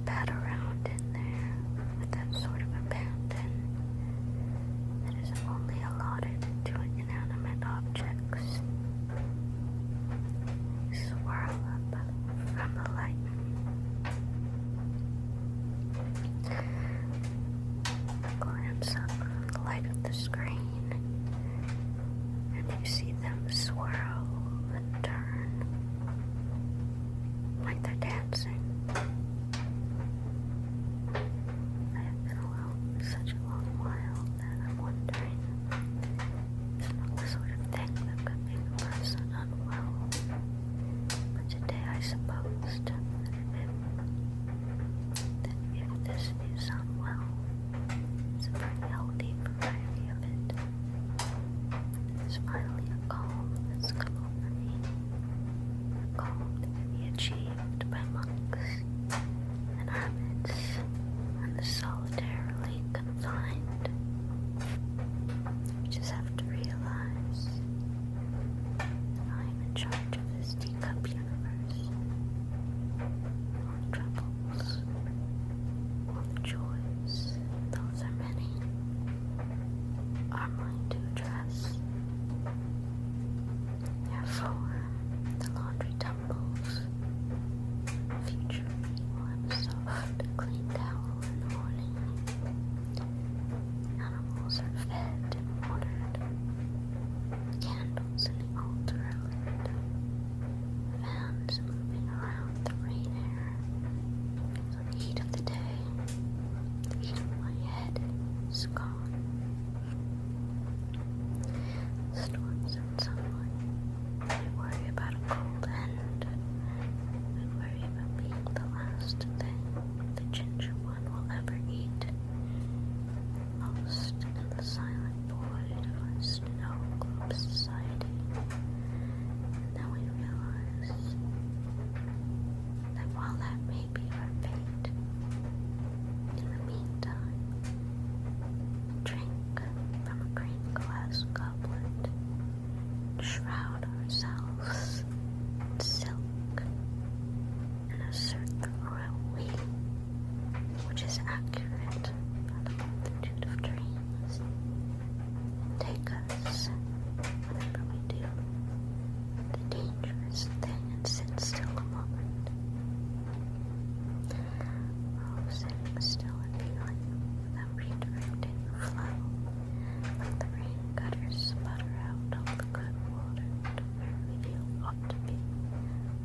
pat around in there with that sort of abandon that is only allotted to inanimate objects. Swirl up from the light. Glance up from the light of the screen, and you see them swirl and turn like they're dancing. I have been alone for such a long while that I'm wondering, it's not the sort of thing that could make a person unwell. But today I supposed that if this is unwell, it's a pretty healthy variety of it. There's finally a calm that's come over me. A calm that can be achieved by monks and hermits and the solitarily confined. You just have to realize that I am in charge of this teacup universe. All the troubles, all the joys, those are many, are mine to address. Therefore, the laundry tumbles. Future me will have a soft, clean towel in the morning. Animals are fed and watered. Candles in the altar are lit. Fans moving around the rain air. So the heat of the day, the heat of my head, is gone. Storms and sunlight. We worry about a cold end. We worry about being the last thing the ginger one will ever eat. Lost in the silent void of our snow globe society. And then we realize that while that may be our fate, in the meantime, drink from a green glass goblet, shroud ourselves in silk, and assert the royal we, which is accurate for the multitude of dreams. Take us, whatever we do, the dangerous thing, and sit still a moment. Sitting still and feeling without redirecting the flow, like the rain gutters sputter out all the good water to where we feel ought to be,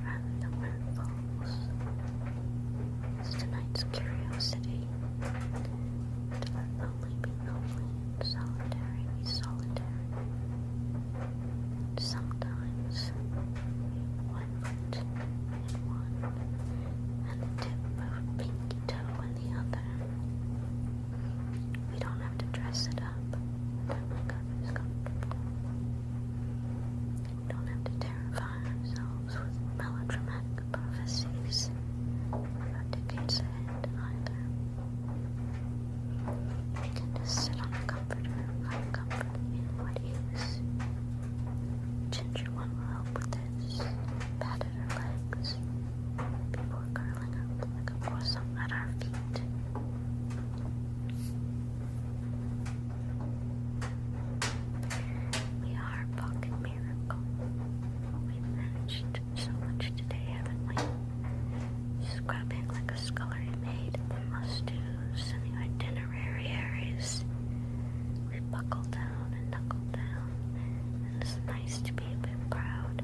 rather than where it falls. It's tonight's curiosity, to let lonely be lonely, and solitary be solitary. Sometimes one foot in one, and the tip of a pinky toe in the other. We don't have to dress it up to make others comfortable. We don't have to terrify ourselves with melodramatic prophecies about decades ahead either. We can just sit on a comforter and find comfort in what is. Ginger one will help with this. Patted her legs before curling up like a possum at our feet. We are a pocket miracle. We've managed so much today, haven't we? Scrubbing like a scullery maid at the must-dos and the itinerary areas. We buckle down and knuckle down, and it's nice to be a bit proud.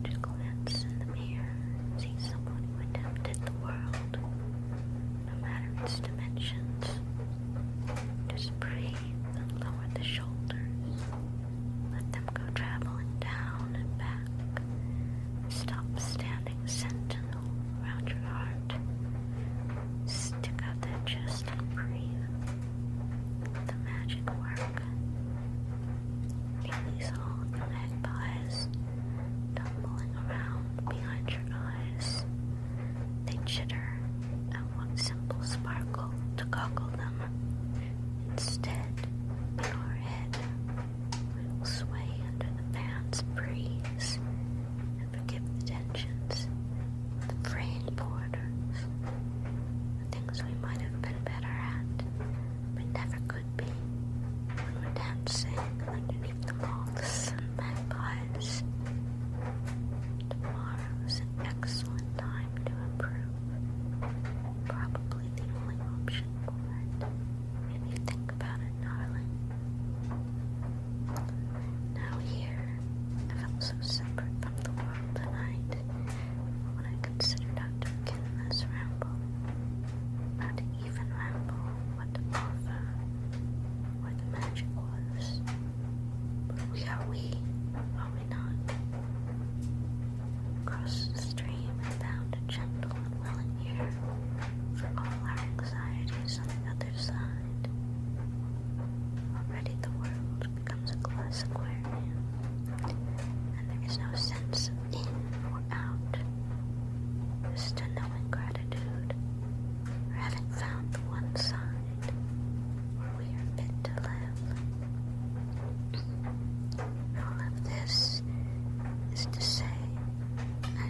To glance in the mirror and see someone who attempted the world, no matter its dimensions. Just breathe and lower the shoulders. Let them go traveling down and back. Stop standing sentinel around your heart. Stick out that chest and breathe. Let the magic work. Release all the magpies tumbling around behind your eyes. They chitter at what simple sparkle to goggle them. Instead, in our head, we will sway under the fan's breeze and forgive the tensions, the fraying borders,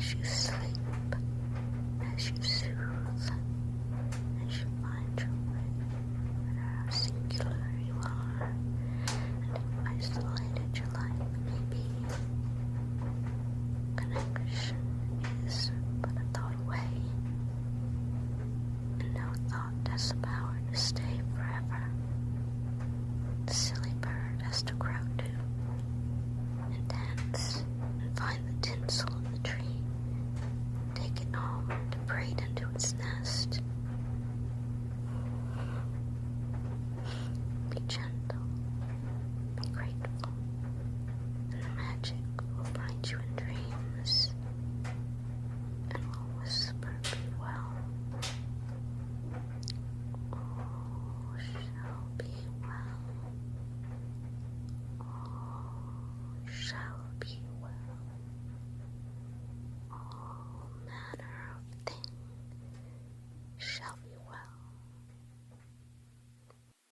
as you sleep, as you soothe, as you find your way, no matter how singular you are, and how isolated your life may be. Connection is but a thought away, and no thought has the power to stay forever. The silly bird has to grow